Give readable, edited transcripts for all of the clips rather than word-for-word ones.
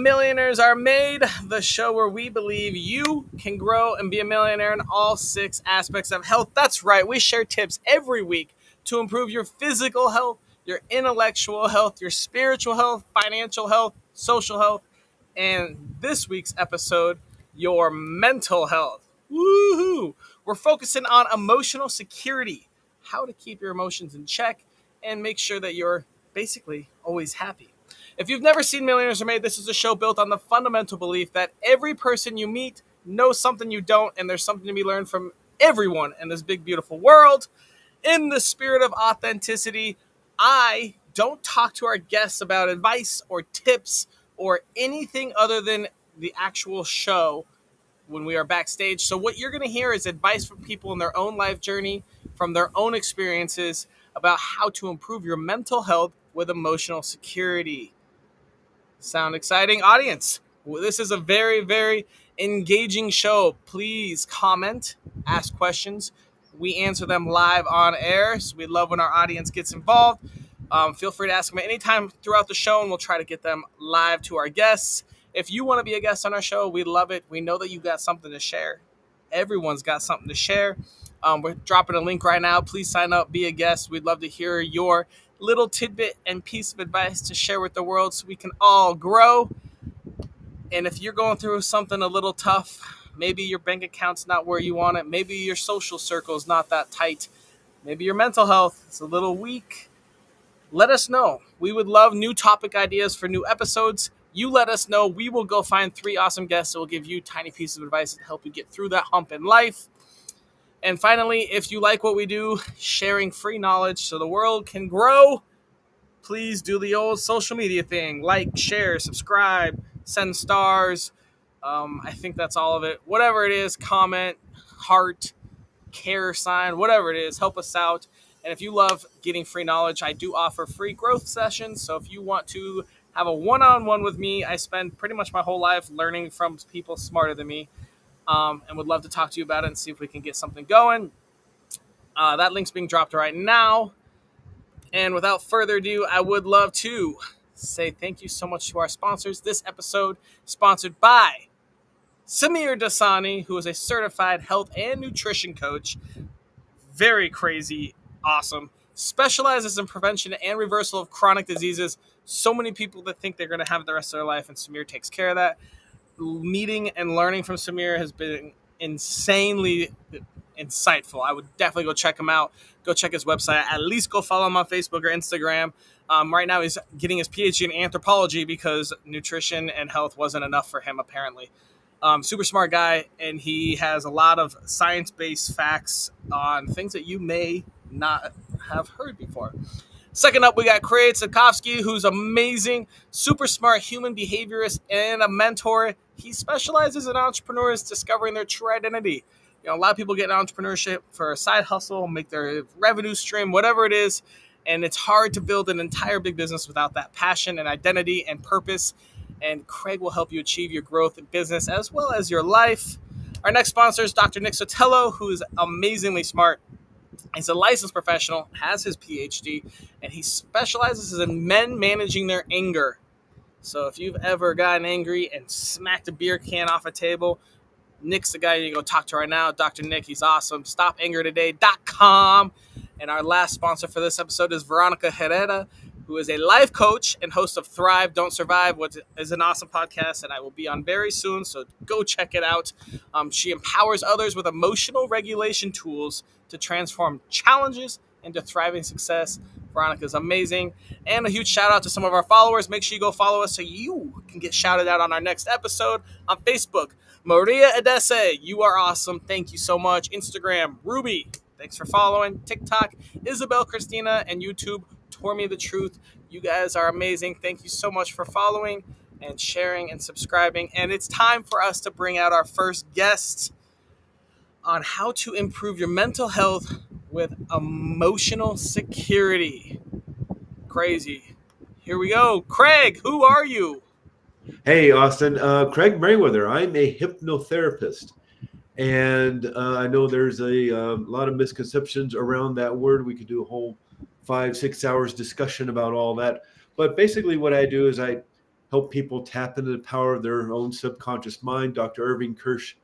Millionaires Are Made, the show where we believe you can grow and be a millionaire in all 6 aspects of health. That's right, we share tips every week to improve your physical health, your intellectual health, your spiritual health, financial health, social health, and this week's episode, your mental health. Woohoo! We're focusing on emotional security, how to keep your emotions in check and make sure that you're basically always happy. If you've never seen Millionaires Are Made, this is a show built on the fundamental belief that every person you meet knows something you don't, and there's something to be learned from everyone in this big, beautiful world. In the spirit of authenticity, I don't talk to our guests about advice or tips or anything other than the actual show when we are backstage. So what you're going to hear is advice from people in their own life journey, from their own experiences about how to improve your mental health with emotional security. Sound exciting? Audience, this is a very, very engaging show. Please comment, ask questions. We answer them live on air, so we love when our audience gets involved. Feel free to ask them at any time throughout the show, and we'll try to get them live to our guests. If you want to be a guest on our show, we love it. We know that you've got something to share. Everyone's got something to share. We're dropping a link right now. Please sign up, be a guest. We'd love to hear your little tidbit and piece of advice to share with the world so we can all grow. And if you're going through something a little tough, maybe your bank account's not where you want it, maybe your social circle is not that tight, maybe your mental health is a little weak, let us know. We would love new topic ideas for new episodes. You let us know. We will go find 3 awesome guests that will give you tiny pieces of advice to help you get through that hump in life. And finally, if you like what we do, sharing free knowledge so the world can grow, please do the old social media thing. Like, share, subscribe, send stars. I think that's all of it. Whatever it is, comment, heart, care sign, whatever it is, help us out. And if you love getting free knowledge, I do offer free growth sessions. So if you want to have a one-on-one with me, I spend pretty much my whole life learning from people smarter than me. And would love to talk to you about it and see if we can get something going. That link's being dropped right now. And without further ado, I would love to say thank you so much to our sponsors. This episode sponsored by Samir Dasani, who is a certified health and nutrition coach. Very crazy, awesome. Specializes in prevention and reversal of chronic diseases. So many people that think they're going to have the rest of their life, and Samir takes care of that. Meeting and learning from Samir has been insanely insightful. I would definitely go check him out. Go check his website. At least go follow him on Facebook or Instagram. Right now he's getting his PhD in anthropology because nutrition and health wasn't enough for him, apparently. Super smart guy, and he has a lot of science-based facts on things that you may not have heard before. Second up, we got Craig Sikovsky, who's amazing, super smart human behaviorist and a mentor. He specializes in entrepreneurs discovering their true identity. You know, a lot of people get in entrepreneurship for a side hustle, make their revenue stream, whatever it is, and it's hard to build an entire big business without that passion and identity and purpose. And Craig will help you achieve your growth in business as well as your life. Our next sponsor is Dr. Nick Sotelo, who is amazingly smart. He's a licensed professional, has his PhD, and he specializes in men managing their anger. So if you've ever gotten angry and smacked a beer can off a table, Nick's the guy you go talk to right now. Dr. Nick, he's awesome. StopAngerToday.com. And our last sponsor for this episode is Veronica Herrera, who is a life coach and host of Thrive, Don't Survive, which is an awesome podcast, and I will be on very soon, so go check it out. She empowers others with emotional regulation tools to transform challenges into thriving success. Veronica's amazing. And a huge shout out to some of our followers. Make sure you go follow us so you can get shouted out on our next episode. On Facebook, Maria Edese, you are awesome. Thank you so much. Instagram, Ruby, thanks for following. TikTok, Isabel Christina, and YouTube, Tore Me the Truth. You guys are amazing. Thank you so much for following and sharing and subscribing. And it's time for us to bring out our first guest on how to improve your mental health with emotional security. Crazy. Here we go. Craig, who are you? Hey, Austin. Craig Merriweather. I'm a hypnotherapist. And I know there's a lot of misconceptions around that word. We could do a whole 5-6 hours discussion about all that. But basically what I do is I help people tap into the power of their own subconscious mind. Dr. Irving Kirsch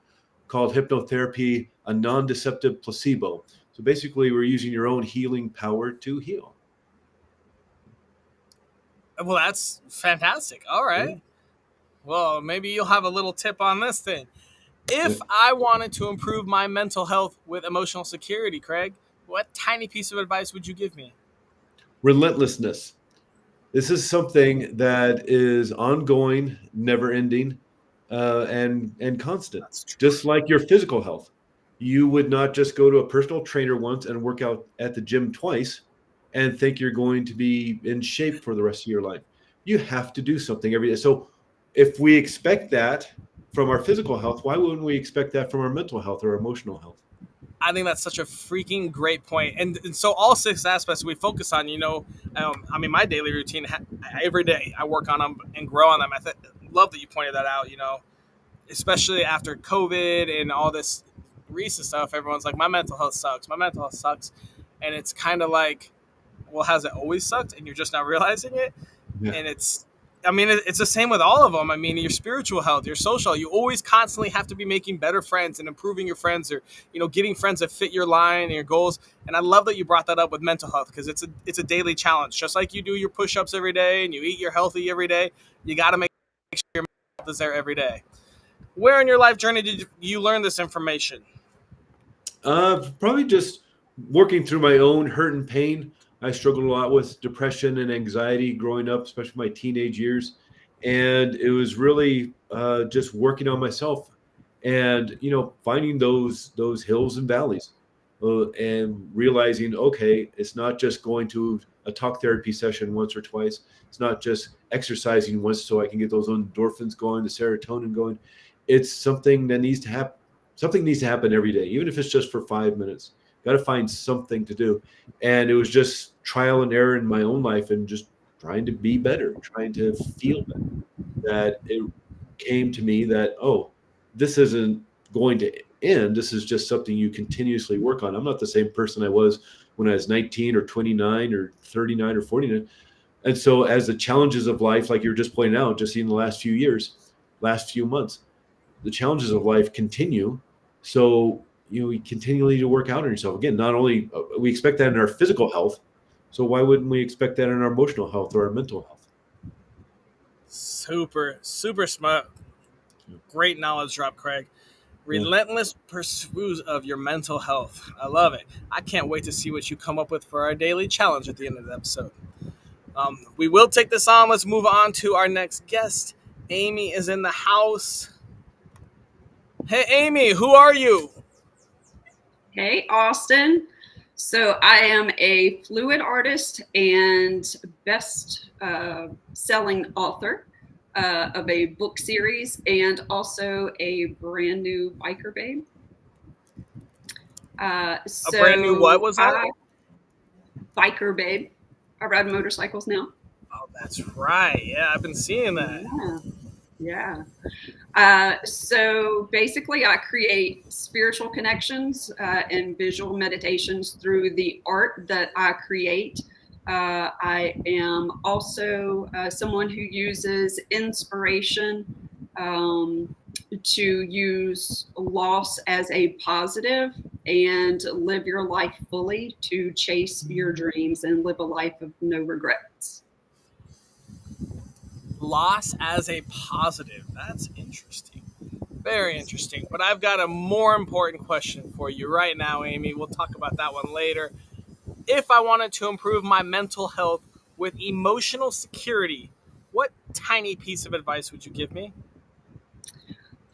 called hypnotherapy a non-deceptive placebo. So basically, we're using your own healing power to heal. Well, that's fantastic. All Yeah. right. Well, maybe you'll have a little tip on this then. Yeah. If I wanted to improve my mental health with emotional security, Craig, what tiny piece of advice would you give me? Relentlessness. This is something that is ongoing, never ending, and constant. That's true. Just like your physical health, you would not just go to a personal trainer once and work out at the gym twice and think you're going to be in shape for the rest of your life. You have to do something every day. So if we expect that from our physical health, why wouldn't we expect that from our mental health or emotional health? I think that's such a freaking great point. And so all six aspects we focus on, I mean, my daily routine, every day I work on them and grow on them. Love that you pointed that out, especially after COVID and all this recent stuff. Everyone's like, my mental health sucks. My mental health sucks. And it's kind of like, well, has it always sucked? And you're just not realizing it. Yeah. And it's the same with all of them. I mean, your spiritual health, your social, you always constantly have to be making better friends and improving your friends, or getting friends that fit your line and your goals. And I love that you brought that up with mental health, because it's a daily challenge. Just like you do your push-ups every day and you eat your healthy every day, you got to make sure your mental health is there every day. Where in your life journey did you learn this information? Probably just working through my own hurt and pain. I struggled a lot with depression and anxiety growing up, especially my teenage years, and it was really just working on myself, and finding those hills and valleys, and realizing, okay, it's not just going to a talk therapy session once or twice. It's not just exercising once so I can get those endorphins going, the serotonin going. It's something that needs to happen. Something needs to happen every day, even if it's just for 5 minutes. Got to find something to do. And it was just trial and error in my own life and just trying to be better, trying to feel better. That it came to me that, oh, this isn't going to end. This is just something you continuously work on. I'm not the same person I was when I was 19 or 29 or 39 or 49. And so as the challenges of life, like you were just pointing out, just in the last few years, last few months, the challenges of life continue. So we continually need to work out on yourself. Again, not only we expect that in our physical health, so why wouldn't we expect that in our emotional health or our mental health? Super, super smart. Great knowledge drop, Craig. Yeah. Relentless pursuit of your mental health. I love it. I can't wait to see what you come up with for our daily challenge at the end of the episode. We will take this on. Let's move on to our next guest. Amy is in the house. Hey, Amy, who are you? Hey, Austin. So I am a fluid artist and best selling author of a book series, and also a brand new biker babe. A brand new what was that? Biker babe. I ride motorcycles now. Oh, that's right. Yeah, I've been seeing that. Yeah. So basically, I create spiritual connections and visual meditations through the art that I create. I am also someone who uses inspiration to use loss as a positive and live your life fully, to chase your dreams and live a life of no regrets. Loss as a positive. That's interesting. Very interesting. But I've got a more important question for you right now, Amy. We'll talk about that one later. If I wanted to improve my mental health with emotional security, what tiny piece of advice would you give me?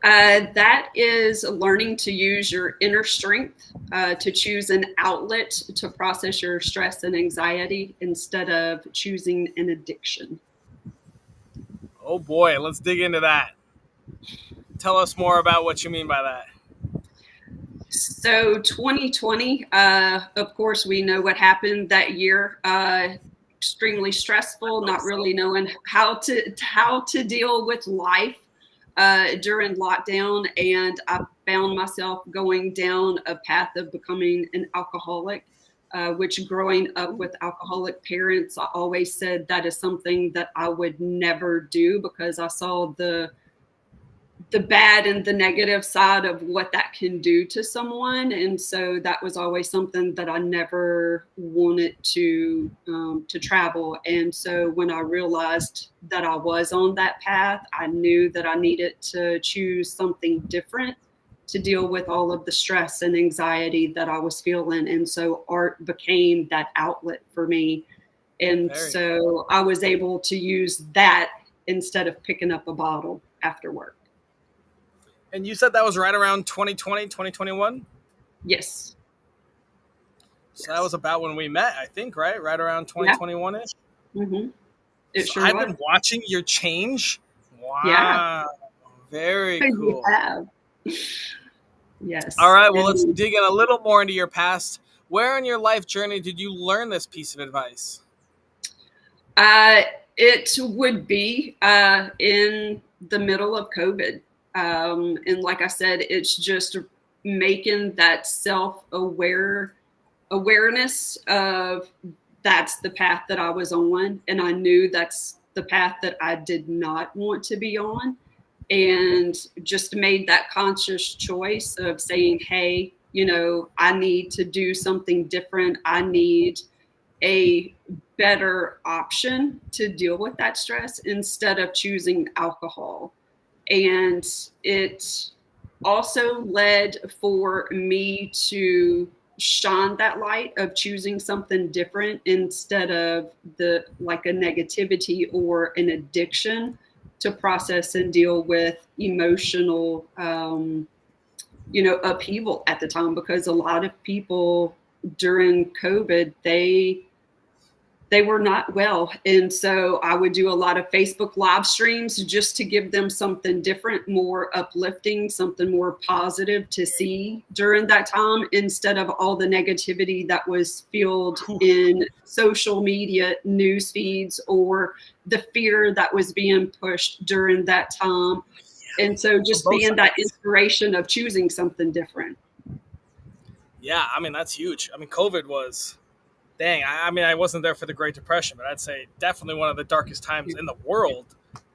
That is learning to use your inner strength to choose an outlet to process your stress and anxiety instead of choosing an addiction. Oh boy, let's dig into that. Tell us more about what you mean by that. So 2020, of course, we know what happened that year. Extremely stressful, not really knowing how to deal with life during lockdown, and I found myself going down a path of becoming an alcoholic. which growing up with alcoholic parents, I always said that is something that I would never do because I saw the bad and the negative side of what that can do to someone. And so that was always something that I never wanted to travel. And so when I realized that I was on that path, I knew that I needed to choose something different to deal with all of the stress and anxiety that I was feeling. And so art became that outlet for me. And so I was able to use that instead of picking up a bottle after work. And you said that was right around 2020, 2021? Yes. So that was about when we met, I think, right? Right around 2021-ish? Yeah. Mm-hmm. So sure I've been watching your change. Wow. Yeah. Very cool. You have. Yes. All right, well, let's dig in a little more into your past. Where in your life journey did you learn this piece of advice? It would be in the middle of COVID. And like I said, it's just making that awareness of that's the path that I was on. And I knew that's the path that I did not want to be on. And just made that conscious choice of saying, hey, I need to do something different. I need a better option to deal with that stress instead of choosing alcohol. And it also led for me to shine that light of choosing something different instead of a negativity or an addiction to process and deal with emotional upheaval at the time, because a lot of people during COVID, they were not well. And so I would do a lot of Facebook live streams just to give them something different, more uplifting, something more positive to see during that time, instead of all the negativity that was fueled in social media news feeds or the fear that was being pushed during that time. And so just being that inspiration of choosing something different. Yeah, I mean, that's huge. I mean, COVID was... Dang, I mean, I wasn't there for the Great Depression, but I'd say definitely one of the darkest times in the world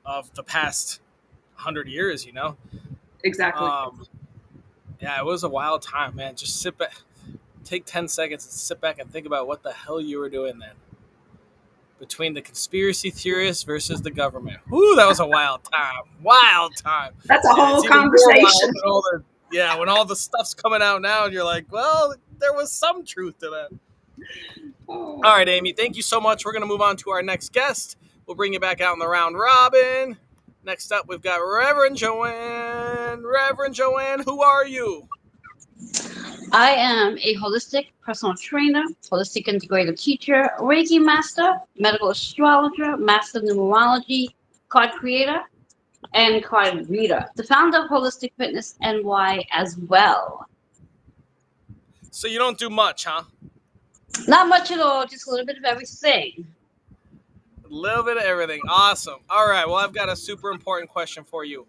of the past 100 years, Exactly. Yeah, it was a wild time, man. Just sit back, take 10 seconds and sit back and think about what the hell you were doing then. Between the conspiracy theorists versus the government. Whoo, that was a wild time. Wild time. That's a whole conversation. When all the stuff's coming out now and you're like, well, there was some truth to that. All right, Amy, thank you so much. We're going to move on to our next guest. We'll bring you back out in the round robin. Next up, we've got Reverend Joanne. Reverend Joanne, who are you? I am a holistic personal trainer, holistic integrative teacher, Reiki master, medical astrologer, master numerology, card creator, and card reader. The founder of Holistic Fitness NY as well. So you don't do much, huh? Not much at all, just a little bit of everything. A little bit of everything. Awesome. All right, well, I've got a super important question for you.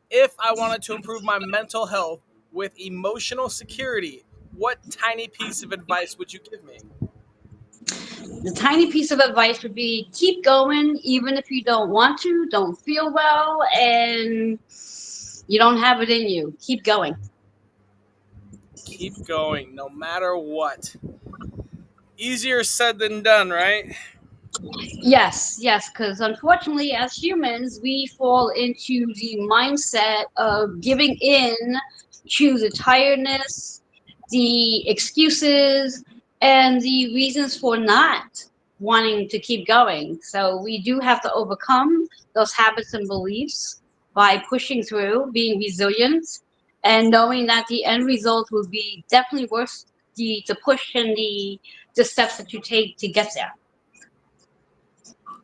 If I wanted to improve my mental health with emotional security, what tiny piece of advice would you give me? The tiny piece of advice would be keep going, even if you don't want to, don't feel well, and you don't have it in you. Keep going. Keep going, no matter what. Easier said than done, right? Yes, because unfortunately, as humans, we fall into the mindset of giving in to the tiredness, the excuses, and the reasons for not wanting to keep going. So we do have to overcome those habits and beliefs by pushing through, being resilient, and knowing that the end result will be definitely worth the push and the steps that you take to get there.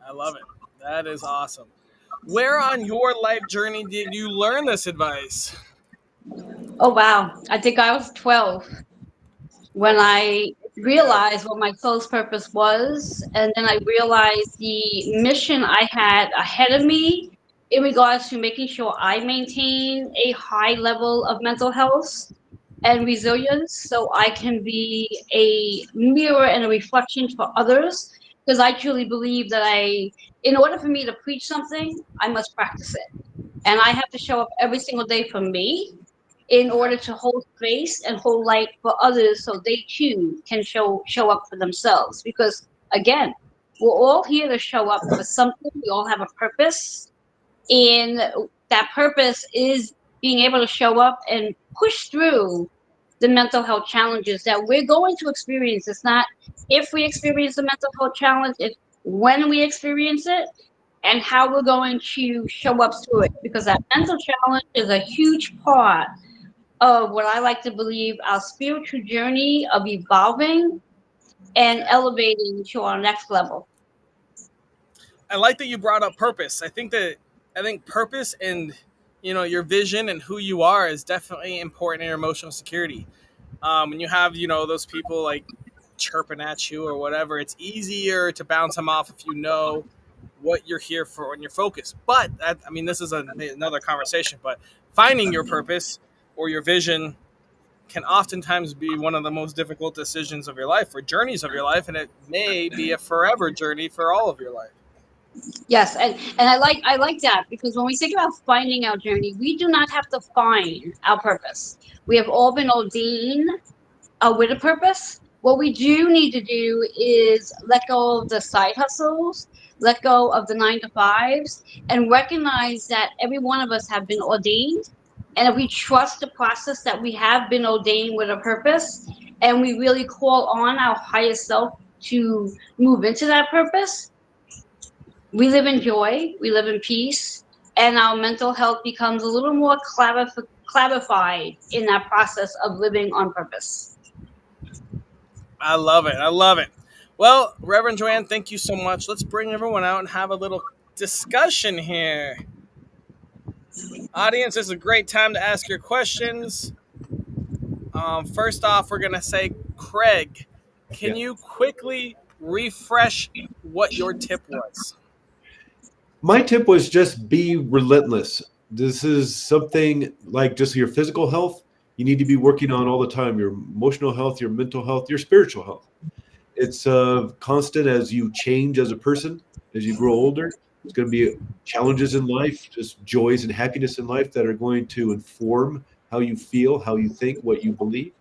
I love it. That is awesome. Where on your life journey did you learn this advice? Oh, wow. I think I was 12 when I realized what my soul's purpose was. And then I realized the mission I had ahead of me in regards to making sure I maintain a high level of mental health and resilience so I can be a mirror and a reflection for others. Because I truly believe that in order for me to preach something, I must practice it. And I have to show up every single day for me in Okay. order to hold space and hold light for others so they too can show up for themselves. Because again, we're all here to show up for something. We all have a purpose. And that purpose is being able to show up and push through the mental health challenges that we're going to experience. It's not if we experience a mental health challenge, it's when we experience it and how we're going to show up through it. Because that mental challenge is a huge part of what I like to believe our spiritual journey of evolving and Okay. elevating to our next level. I like that you brought up purpose. I think purpose and your vision and who you are is definitely important in your emotional security. When you have those people like chirping at you or whatever, it's easier to bounce them off if you know what you're here for and you're focused. But I mean, this is another conversation. But finding your purpose or your vision can oftentimes be one of the most difficult decisions of your life or journeys of your life, and it may be a forever journey for all of your life. Yes, and I like that because when we think about finding our journey, we do not have to find our purpose. We have all been ordained with a purpose. What we do need to do is let go of the side hustles, let go of the 9 to 5s, and recognize that every one of us have been ordained. And if we trust the process that we have been ordained with a purpose, and we really call on our highest self to move into that purpose, we live in joy, we live in peace, and our mental health becomes a little more clarified in that process of living on purpose. I love it. I love it. Well, Reverend Joanne, thank you so much. Let's bring everyone out and have a little discussion here. Audience, this is a great time to ask your questions. First off, we're going to say, Craig, can Yeah. you quickly refresh what your tip was? My tip was just be relentless. This is something like just your physical health, you need to be working on all the time, your emotional health, your mental health, your spiritual health. It's constant as you change as a person, as you grow older. There's going to be challenges in life, just joys and happiness in life that are going to inform how you feel, how you think, what you believe.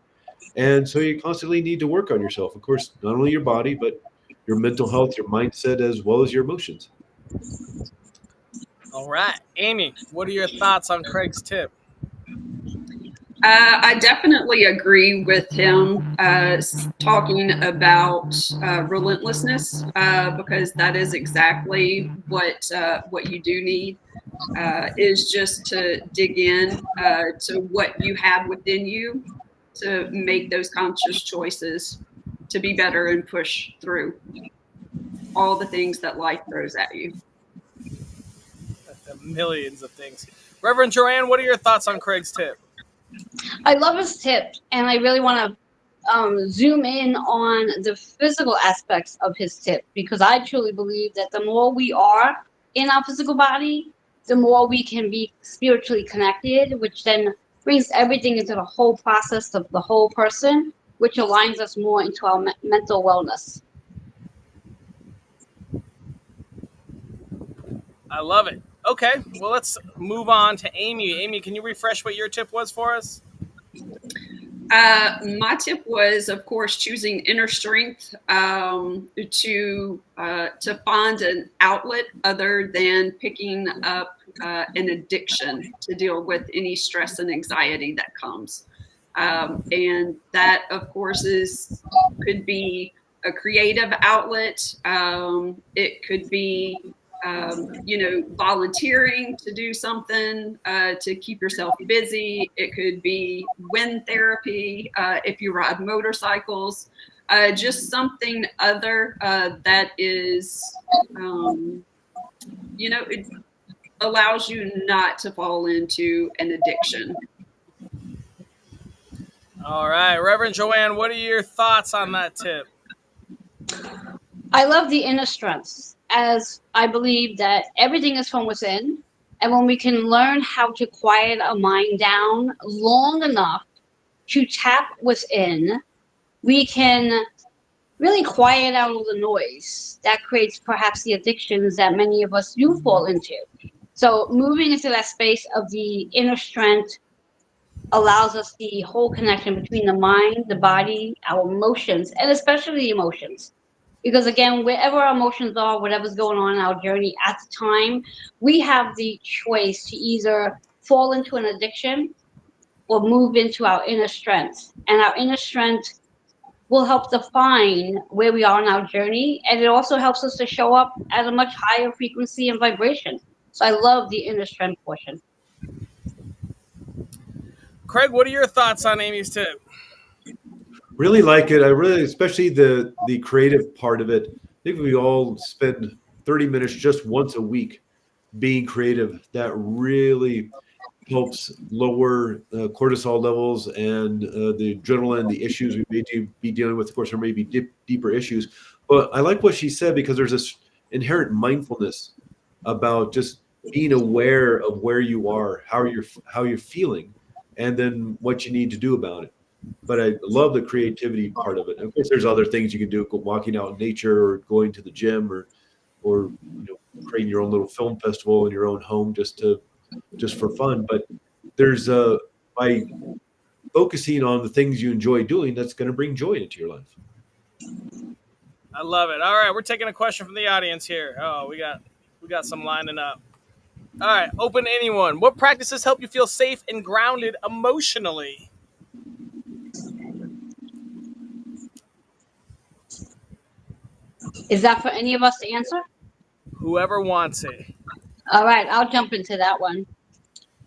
And so you constantly need to work on yourself. Of course, not only your body, but your mental health, your mindset, as well as your emotions. All right. Amy, what are your thoughts on Craig's tip? I definitely agree with him talking about relentlessness because that is exactly what you do need is just to dig in to what you have within you to make those conscious choices to be better and push through all the things that life throws at you. Millions of things. Reverend Joanne, what are your thoughts on Craig's tip? I love his tip, and I really want to zoom in on the physical aspects of his tip because I truly believe that the more we are in our physical body, the more we can be spiritually connected, which then brings everything into the whole process of the whole person, which aligns us more into our mental wellness. I love it. Okay, well, let's move on to Amy. Amy, can you refresh what your tip was for us? My tip was, of course, choosing inner strength to find an outlet other than picking up an addiction to deal with any stress and anxiety that comes. And that, of course, could be a creative outlet. It could be volunteering to do something to keep yourself busy. It could be wind therapy if you ride motorcycles. Just something other that is, it allows you not to fall into an addiction. All right, Reverend Joanne, what are your thoughts on that tip? I love the inner strengths, as I believe that everything is from within. And when we can learn how to quiet our mind down long enough to tap within, we can really quiet out all the noise that creates perhaps the addictions that many of us do fall into. So moving into that space of the inner strength allows us the whole connection between the mind, the body, our emotions, and especially the emotions. Because again, wherever our emotions are, whatever's going on in our journey at the time, we have the choice to either fall into an addiction or move into our inner strength. And our inner strength will help define where we are in our journey. And it also helps us to show up at a much higher frequency and vibration. So I love the inner strength portion. Craig, what are your thoughts on Amy's tip? Really like it. I really, especially the creative part of it. I think we all spend 30 minutes just once a week being creative. That really helps lower cortisol levels and the adrenaline, the issues we may be dealing with. Of course, there may be deeper issues. But I like what she said because there's this inherent mindfulness about just being aware of where you are, how you're feeling, and then what you need to do about it. But I love the creativity part of it. And of course, there's other things you can do, walking out in nature or going to the gym or creating your own little film festival in your own home just for fun. But there's by focusing on the things you enjoy doing, that's going to bring joy into your life. I love it. All right, we're taking a question from the audience here. Oh, we got some lining up. All right, open to anyone. What practices help you feel safe and grounded emotionally? Is that for any of us to answer? Whoever wants it. All right, I'll jump into that one.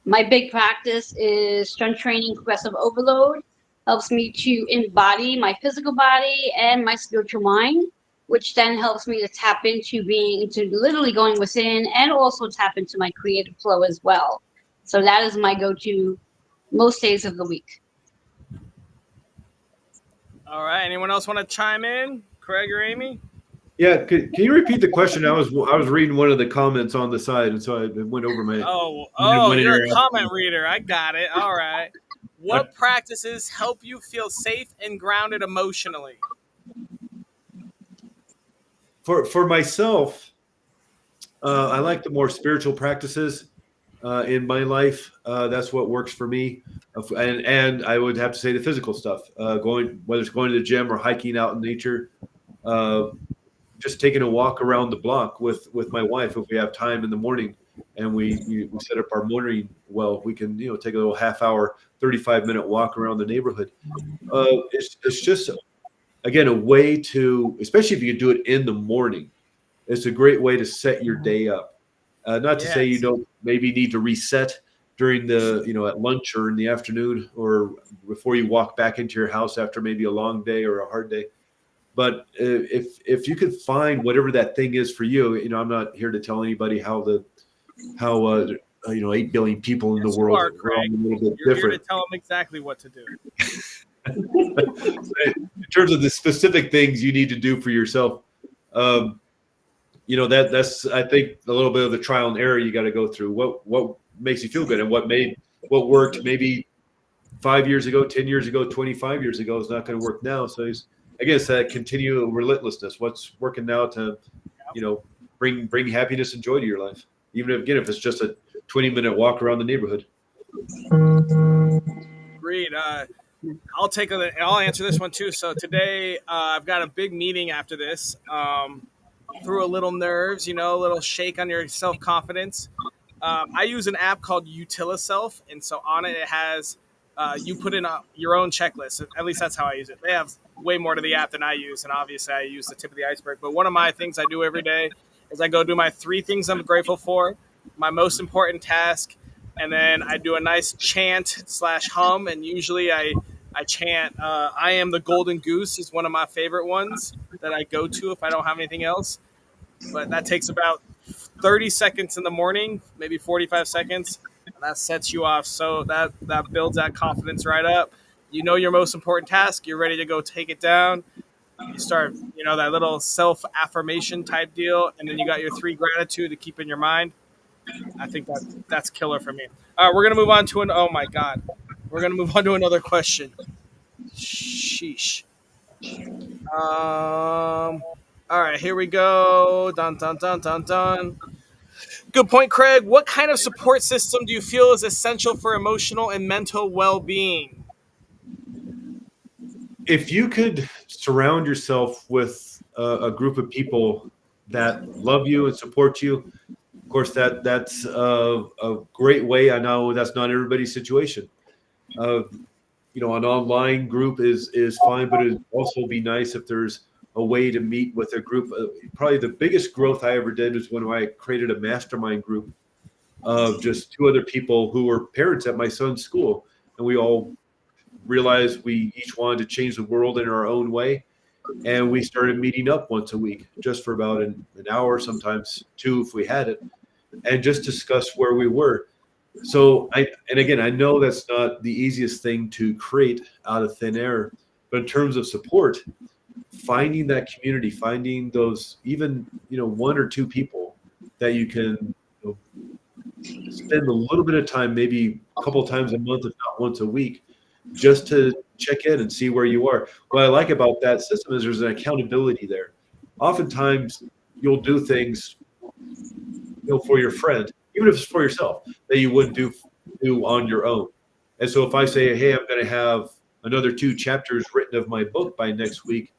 My big practice is strength training, progressive overload. Helps me to embody my physical body and my spiritual mind, which then helps me to tap into literally going within and also tap into my creative flow as well. So that is my go-to most days of the week. All right, anyone else want to chime in? Craig or Amy? Yeah, can you repeat the question? I was reading one of the comments on the side, and so I went over my. You're a comment reader. I got it. All right. What practices help you feel safe and grounded emotionally? For myself, I like the more spiritual practices in my life. That's what works for me, and I would have to say the physical stuff, whether it's going to the gym or hiking out in nature. Just taking a walk around the block with my wife if we have time in the morning and we set up our morning well, we can take a little half hour 35-minute walk around the neighborhood. It's just again a way to, especially if you can do it in the morning, it's a great way to set your day up. Not to say you don't maybe need to reset during the at lunch or in the afternoon or before you walk back into your house after maybe a long day or a hard day. But if you could find whatever that thing is for you, I'm not here to tell anybody how 8 billion people in the world are a little bit You're different. here to tell them exactly what to do. In terms of the specific things you need to do for yourself, that's I think a little bit of the trial and error you got to go through. What makes you feel good and what worked maybe 5 years ago, 10 years ago, 25 years ago is not going to work now. So I guess that continual relentlessness. What's working now to, bring happiness and joy to your life, even if it's just a 20-minute walk around the neighborhood. Agreed. I'll answer this one too. So today I've got a big meeting after this. Through a little nerves, a little shake on your self-confidence. I use an app called UtiliSelf, and so on it has you put in your own checklist. At least that's how I use it. They have way more to the app than I use, and obviously I use the tip of the iceberg. But one of my things I do every day is I go do my 3 things I'm grateful for, my most important task, and then I do a nice chant/hum. And usually I chant "I am the golden goose" is one of my favorite ones that I go to if I don't have anything else. But that takes about 30 seconds in the morning, maybe 45 seconds. And that sets you off. So that builds that confidence right up. You know your most important task. You're ready to go take it down. You start, that little self-affirmation type deal. And then you got your 3 gratitude to keep in your mind. I think that's killer for me. All right, we're going to move on to oh my God. We're going to move on to another question. Sheesh. All right, here we go. Dun dun dun dun dun. Good point, Craig. What kind of support system do you feel is essential for emotional and mental well-being? If you could surround yourself with a group of people that love you and support you, of course, that's a great way. I know that's not everybody's situation. Uh, an online group is fine, but it'd also be nice if there's a way to meet with a group. Probably the biggest growth I ever did was when I created a mastermind group of just two other people who were parents at my son's school, and we all realized we each wanted to change the world in our own way. And we started meeting up once a week just for about an hour, sometimes two if we had it, and just discuss where we were. So I know that's not the easiest thing to create out of thin air, but in terms of support, finding that community, finding those even, one or two people that you can spend a little bit of time, maybe a couple times a month, if not once a week, just to check in and see where you are. What I like about that system is there's an accountability there. Oftentimes you'll do things, for your friend, even if it's for yourself, that you wouldn't do on your own. And so if I say, hey, I'm going to have another 2 chapters written of my book by next week,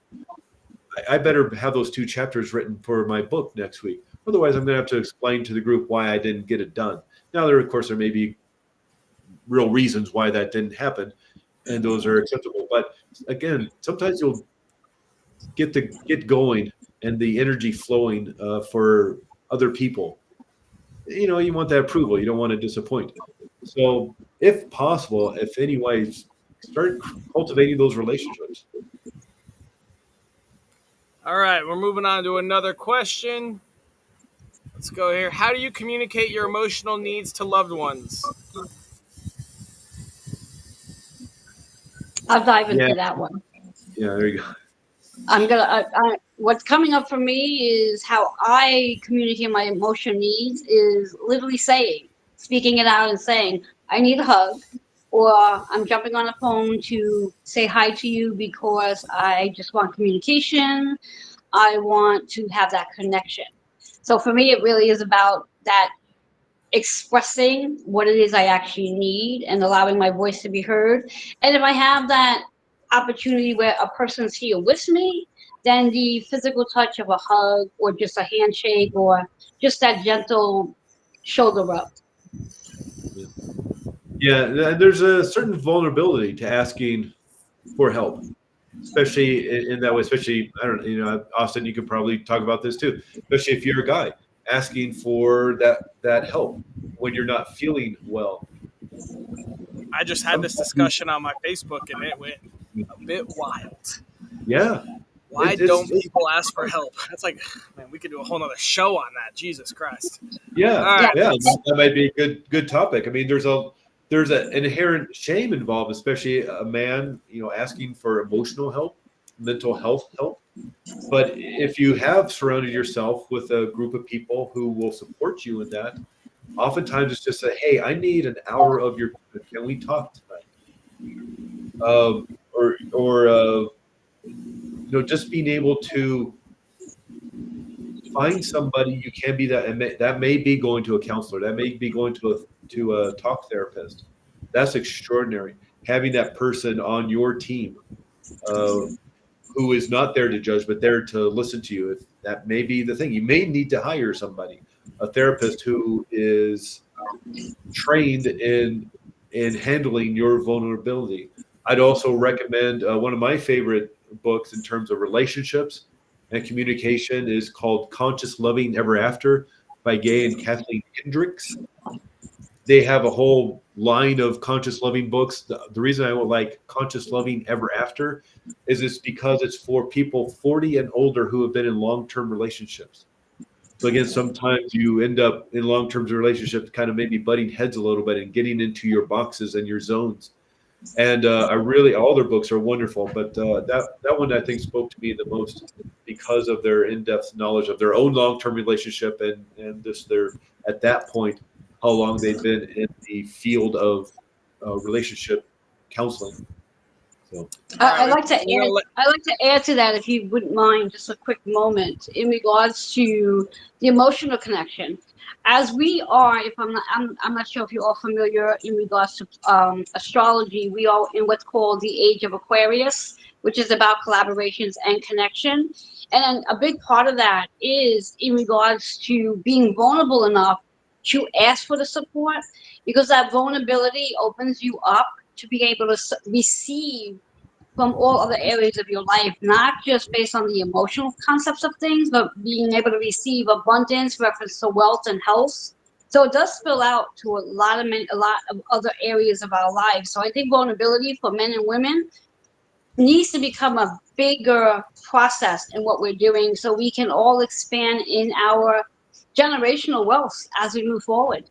I better have those 2 chapters written for my book next week. Otherwise, I'm going to have to explain to the group why I didn't get it done. Now, there may be real reasons why that didn't happen, and those are acceptable. But again, sometimes you'll get going and the energy flowing for other people. You want that approval. You don't want to disappoint. So if possible, if any way, start cultivating those relationships. All right, we're moving on to another question. Let's go here. How do you communicate your emotional needs to loved ones? I'll dive into Yeah. that one. Yeah, there you go. What's coming up for me is how I communicate my emotional needs is literally speaking it out and saying, I need a hug, or I'm jumping on the phone to say hi to you because I just want communication. I want to have that connection. So for me, it really is about that expressing what it is I actually need and allowing my voice to be heard. And if I have that opportunity where a person's here with me, then the physical touch of a hug or just a handshake or just that gentle shoulder rub. Yeah, there's a certain vulnerability to asking for help, especially in that way. Especially, I don't, Austin, you could probably talk about this too. Especially if you're a guy asking for that help when you're not feeling well. I just had this discussion on my Facebook, and it went a bit wild. Yeah. Why don't people ask for help? That's like, man, we could do a whole nother show on that. Jesus Christ. Yeah, All right. yeah, that might be a good topic. I mean, there's an inherent shame involved, especially a man, asking for emotional help, mental health help. But if you have surrounded yourself with a group of people who will support you in that, oftentimes it's just hey, I need an hour of your. Can we talk tonight? Just being able to find somebody you can be that, and that may be going to a counselor, that may be going to a talk therapist. That's extraordinary. Having that person on your team who is not there to judge, but there to listen to you. If that may be the thing, you may need to hire somebody, a therapist who is trained in handling your vulnerability. I'd also recommend one of my favorite books in terms of relationships and communication is called Conscious Loving Ever After by Gay and Kathleen Hendricks. They have a whole line of conscious loving books. The reason I would like Conscious Loving Ever After is it's because it's for people 40 and older who have been in long-term relationships. So again, sometimes you end up in long-term relationships kind of maybe butting heads a little bit and getting into your boxes and your zones. And all their books are wonderful, but that one I think spoke to me the most because of their in-depth knowledge of their own long-term relationship and just their, at that point, how long they've been in the field of relationship counseling. So I'd like to we're gonna add. I'd like to add to that, if you wouldn't mind, just a quick moment in regards to the emotional connection. As we are, if I'm not sure if you're all familiar in regards to astrology. We are in what's called the age of Aquarius, which is about collaborations and connection. And a big part of that is in regards to being vulnerable enough to ask for the support, because that vulnerability opens you up to be able to receive from all other areas of your life, not just based on the emotional concepts of things, but being able to receive abundance, reference to wealth and health. So it does spill out to a lot of other areas of our lives. So I think vulnerability for men and women needs to become a bigger process in what we're doing, so we can all expand in our generational wealth as we move forward.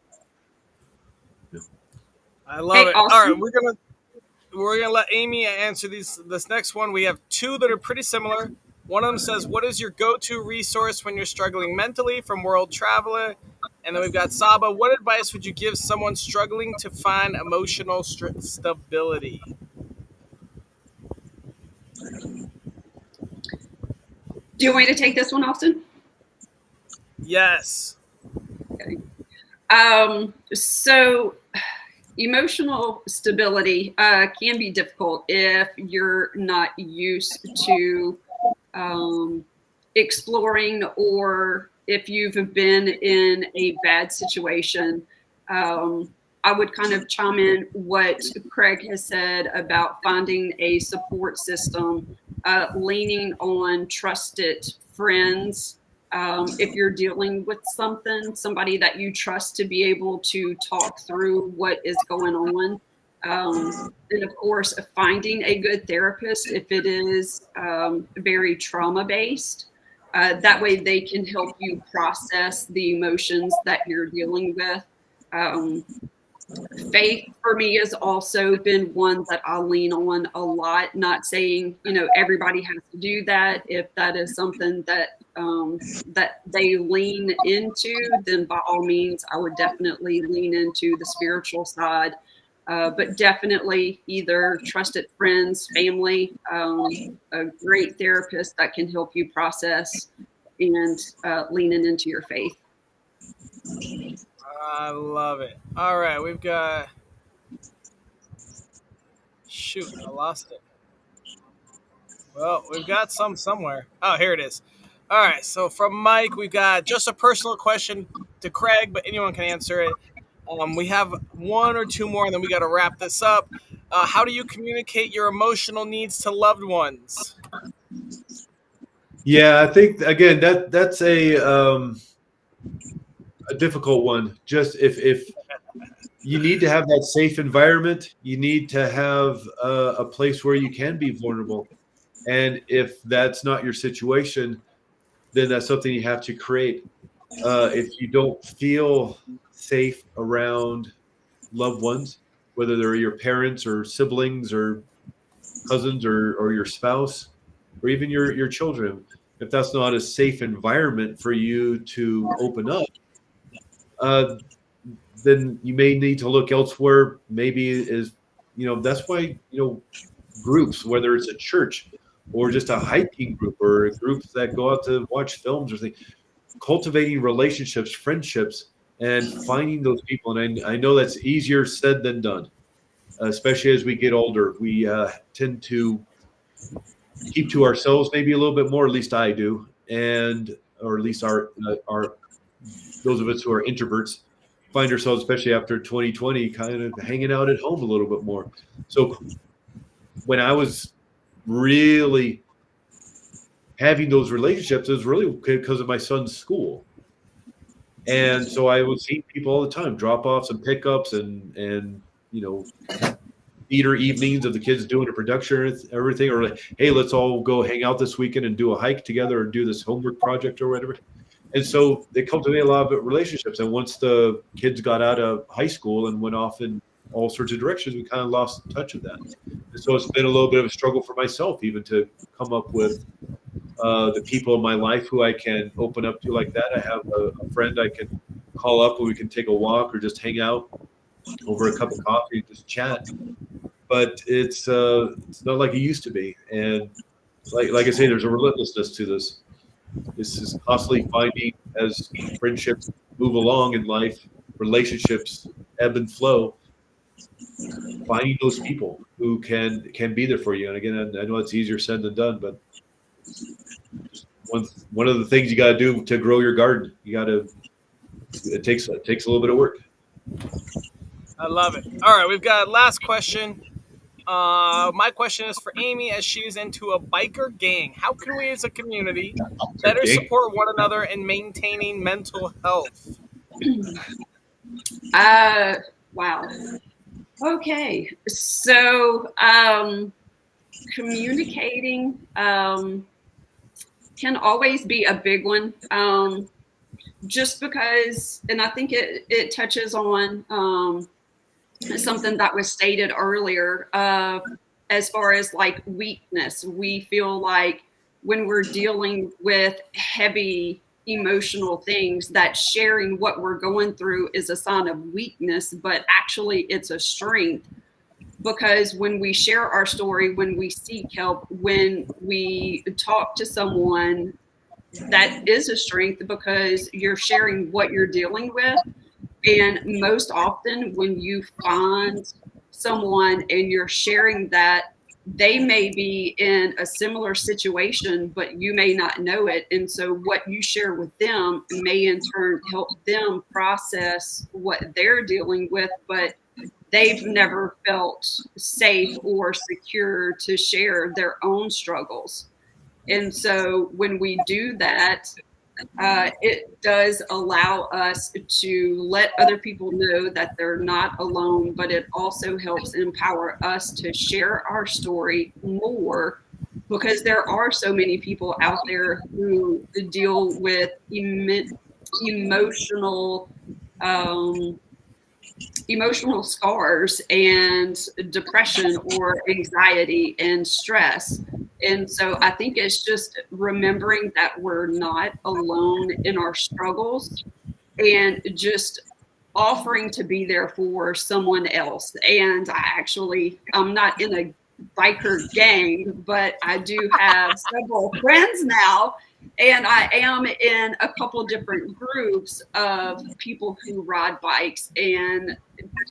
I love Hey, it. All right, Austin. we're gonna let Amy answer this next one. We have two that are pretty similar. One of them says, "What is your go-to resource when you're struggling mentally?" From World Traveler, and then we've got Saba. What advice would you give someone struggling to find emotional stability? Do you want me to take this one, Austin? Yes. Okay. So emotional stability can be difficult if you're not used to exploring, or if you've been in a bad situation. I would kind of chime in what Craig has said about finding a support system, leaning on trusted friends. If you're dealing with somebody that you trust to be able to talk through what is going on. And of course, finding a good therapist if it is very trauma based. That way, they can help you process the emotions that you're dealing with. Um, Faith for me has also been one that I lean on a lot. Not saying everybody has to do that. If that is something that they lean into, then by all means, I would definitely lean into the spiritual side. But definitely either trusted friends, family, a great therapist that can help you process, and leaning into your faith. I love it. All right, we've got. Shoot, I lost it. Well, we've got some somewhere. Oh, here it is. All right, so from Mike, we've got just a personal question to Craig, but anyone can answer it. We have one or two more, and then we got to wrap this up. How do you communicate your emotional needs to loved ones? yeah, I think again that's a difficult one. Just if you need to have that safe environment, you need to have a place where you can be vulnerable. And if that's not your situation, then that's something you have to create. If you don't feel safe around loved ones, whether they're your parents or siblings or cousins or your spouse or even your children, if that's not a safe environment for you to open up, uh, then you may need to look elsewhere. Maybe that's why groups, whether it's a church or just a hiking group or groups that go out to watch films or things, cultivating relationships, friendships, and finding those people. And I know that's easier said than done, especially as we get older. We tend to keep to ourselves maybe a little bit more. At least I do, and or at least our those of us who are introverts find ourselves, especially after 2020, kind of hanging out at home a little bit more. So when I was really having those relationships, it was really because of my son's school. And so I would see people all the time, drop offs and pickups and theater evenings of the kids doing a production and everything, or like, hey, let's all go hang out this weekend and do a hike together or do this homework project or whatever. And so they cultivate a lot of relationships. And once the kids got out of high school and went off in all sorts of directions, we kind of lost touch of that. And so it's been a little bit of a struggle for myself, even to come up with the people in my life who I can open up to like that. I have a friend I can call up and we can take a walk or just hang out over a cup of coffee and just chat. but it's not like it used to be. And like I say, there's a relentlessness to this. This is constantly finding, as friendships move along in life, relationships ebb and flow, finding those people who can be there for you. And again, I know it's easier said than done, but one of the things you got to do to grow your garden, it takes a little bit of work. I love it. All right, we've got last question. My question is for Amy, as she's into a biker gang. How can we as a community better Okay. support one another in maintaining mental health? Wow. Okay. So, communicating can always be a big one. Just because, and I think it touches on something that was stated earlier, as far as like weakness. We feel like when we're dealing with heavy emotional things, that sharing what we're going through is a sign of weakness, but actually it's a strength. Because when we share our story, when we seek help, when we talk to someone, that is a strength because you're sharing what you're dealing with. And most often, when you find someone and you're sharing that, they may be in a similar situation, but you may not know it. And so, what you share with them may in turn help them process what they're dealing with, but they've never felt safe or secure to share their own struggles. And so, when we do that, it does allow us to let other people know that they're not alone, but it also helps empower us to share our story more, because there are so many people out there who deal with emotional emotional scars and depression or anxiety and stress. And so I think it's just remembering that we're not alone in our struggles, and just offering to be there for someone else. And I'm not in a biker gang, but I do have several friends now, and I am in a couple different groups of people who ride bikes. And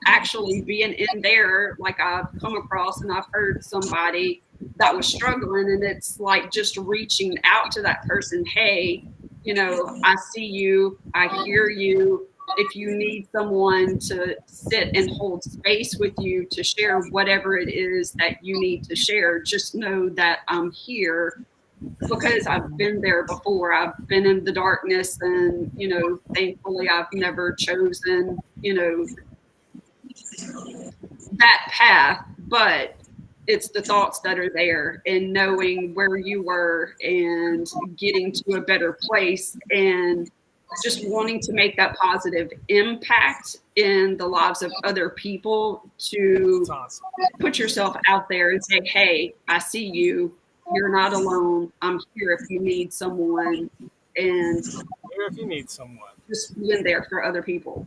actually being in there, like I've come across and I've heard somebody that was struggling, and it's like just reaching out to that person. Hey, I see you, I hear you. If you need someone to sit and hold space with you to share whatever it is that you need to share, just know that I'm here, because I've been there before. I've been in the darkness, and thankfully I've never chosen that path, but it's the thoughts that are there, and knowing where you were and getting to a better place, and just wanting to make that positive impact in the lives of other people, to That's awesome. put yourself out there and say, hey, I see you. You're not alone. I'm here if you need someone. And Here if you need someone. just being there for other people.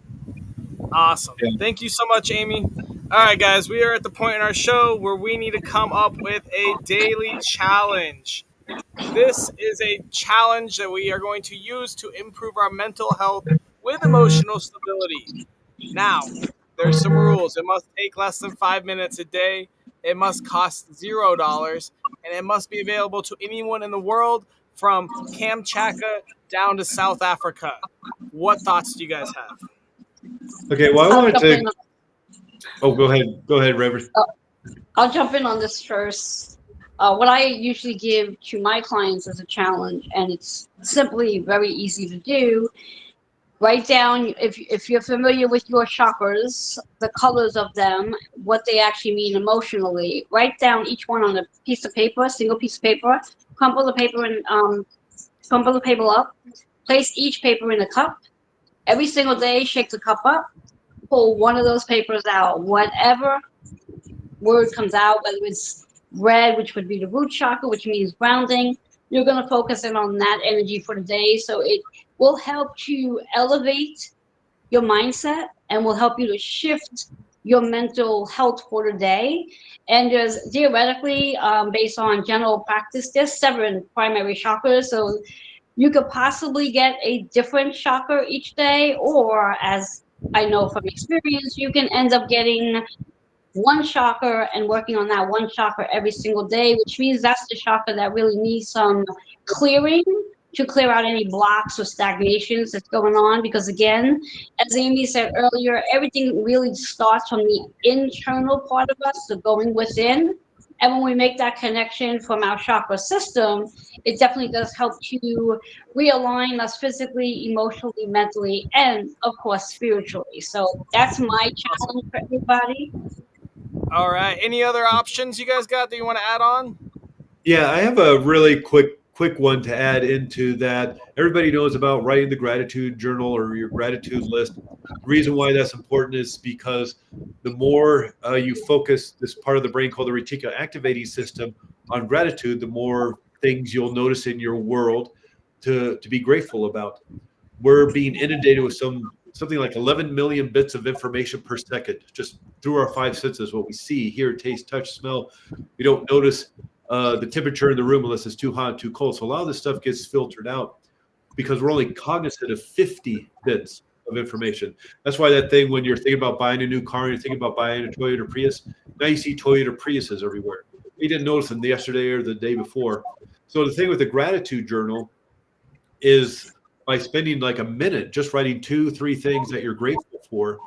Awesome. Yeah. Thank you so much, Amy. All right, guys, we are at the point in our show where we need to come up with a daily challenge. This is a challenge that we are going to use to improve our mental health with emotional stability. Now, there's some rules. It must take less than 5 minutes a day. It must cost $0, and it must be available to anyone in the world from Kamchatka down to South Africa. What thoughts do you guys have? Okay. Well, I I'll wanted jump in. to. Oh, go ahead. Go ahead, Reverend. I'll jump in on this first. What I usually give to my clients as a challenge, and it's simply very easy to do. Write down, if you're familiar with your chakras, the colors of them, what they actually mean emotionally. Write down each one on a piece of paper, single piece of paper. Crumple the paper and crumple the paper up. Place each paper in a cup. Every single day, shake the cup up. Pull one of those papers out. Whatever word comes out, whether it's red, which would be the root chakra, which means grounding, you're going to focus in on that energy for the day. So it will help to elevate your mindset and will help you to shift your mental health for the day. And there's theoretically, based on general practice, there's 7 primary chakras. So you could possibly get a different chakra each day, or as I know from experience, you can end up getting one chakra and working on that one chakra every single day, which means that's the chakra that really needs some clearing to clear out any blocks or stagnations that's going on. Because again, as Amy said earlier, everything really starts from the internal part of us, so going within. And when we make that connection from our chakra system, it definitely does help to realign us physically, emotionally, mentally, and of course spiritually. So that's my challenge for everybody. All right. Any other options you guys got that you want to add on? Yeah, I have a really quick one to add into that. Everybody knows about writing the gratitude journal or your gratitude list. The reason why that's important is because the more you focus this part of the brain called the reticular activating system on gratitude, the more things you'll notice in your world to be grateful about. We're being inundated with something like 11 million bits of information per second, just through our 5 senses, what we see, hear, taste, touch, smell. We don't notice the temperature in the room unless it's too hot, too cold. So a lot of this stuff gets filtered out because we're only cognizant of 50 bits of information. That's why that thing when you're thinking about buying a new car and you're thinking about buying a Toyota Prius, now you see Toyota Priuses everywhere. You didn't notice them yesterday or the day before. So the thing with the gratitude journal is by spending like a minute just writing 2-3 things that you're grateful for,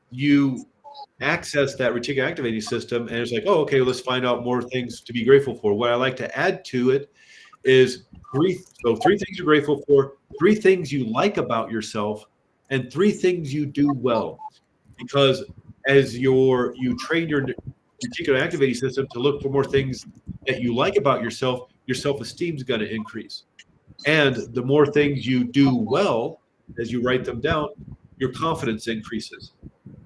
you access that reticular activating system and it's like, oh, okay, let's find out more things to be grateful for. What I like to add to it is 3 things you're grateful for, 3 things you like about yourself, and 3 things you do well. Because as you train your reticular activating system to look for more things that you like about yourself, your self-esteem is going to increase. And the more things you do well, as you write them down, your confidence increases.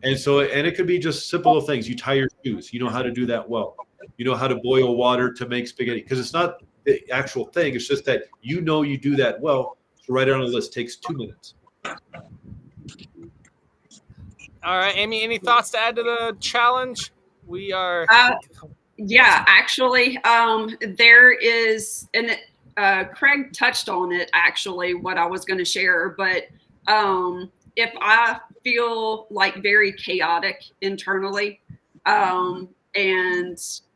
And so, and it could be just simple things. You tie your shoes. You know how to do that well. You know how to boil water to make spaghetti. Because it's not the actual thing. It's just that you know you do that well. So write it on a list. Takes 2 minutes. All right, Amy, any thoughts to add to the challenge? We are. Yeah, actually, there is, and Craig touched on it, actually, what I was going to share. But if I feel like very chaotic internally, and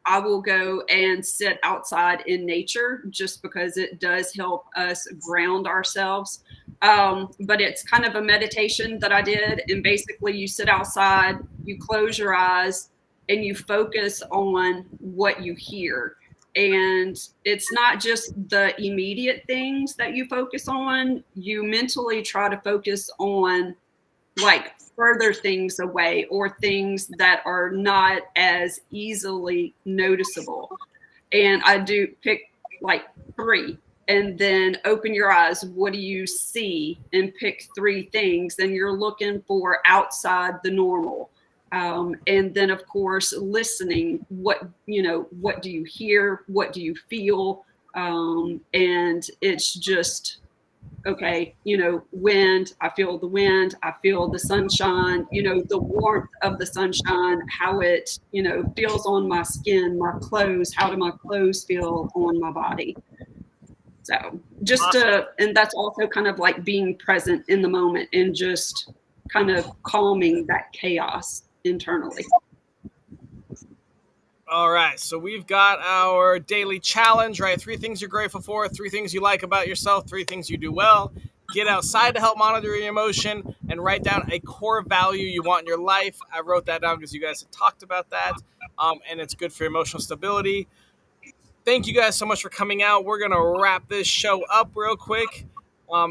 I will go and sit outside in nature just because it does help us ground ourselves. But it's kind of a meditation that I did. And basically, you sit outside, you close your eyes, and you focus on what you hear. And it's not just the immediate things that you focus on. You mentally try to focus on like further things away or things that are not as easily noticeable. And I do pick like 3 and then open your eyes. What do you see? And pick 3 things. And you're looking for outside the normal. And then of course, listening, what do you hear? What do you feel? And it's just, okay, wind, I feel the wind, I feel the sunshine, the warmth of the sunshine, how it, feels on my skin, my clothes, how do my clothes feel on my body? So just, and that's also kind of like being present in the moment and just kind of calming that chaos internally. All right, so we've got our daily challenge, right? 3 things you're grateful for, 3 things you like about yourself, 3 things you do well. Get outside to help monitor your emotion and write down a core value you want in your life. I wrote that down because you guys had talked about that, and it's good for your emotional stability. Thank you guys so much for coming out. We're going to wrap this show up real quick.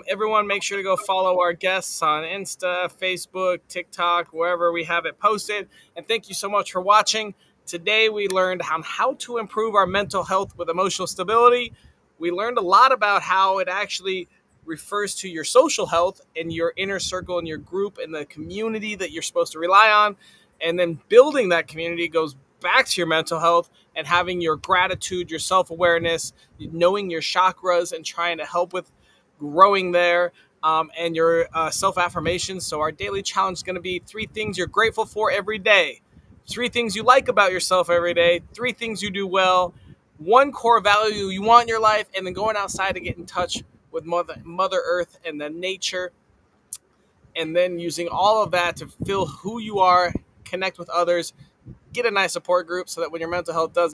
Everyone make sure to go follow our guests on Insta, Facebook, TikTok, wherever we have it posted. And thank you so much for watching. Today we learned how to improve our mental health with emotional stability. We learned a lot about how it actually refers to your social health and your inner circle and your group and the community that you're supposed to rely on. And then building that community goes back to your mental health and having your gratitude, your self-awareness, knowing your chakras and trying to help with growing there. and your self-affirmations. So our daily challenge is going to be 3 things you're grateful for every day, 3 things you like about yourself every day, 3 things you do well, 1 core value you want in your life, and then going outside to get in touch with Mother Earth and then nature, and then using all of that to feel who you are, connect with others, get a nice support group so that when your mental health does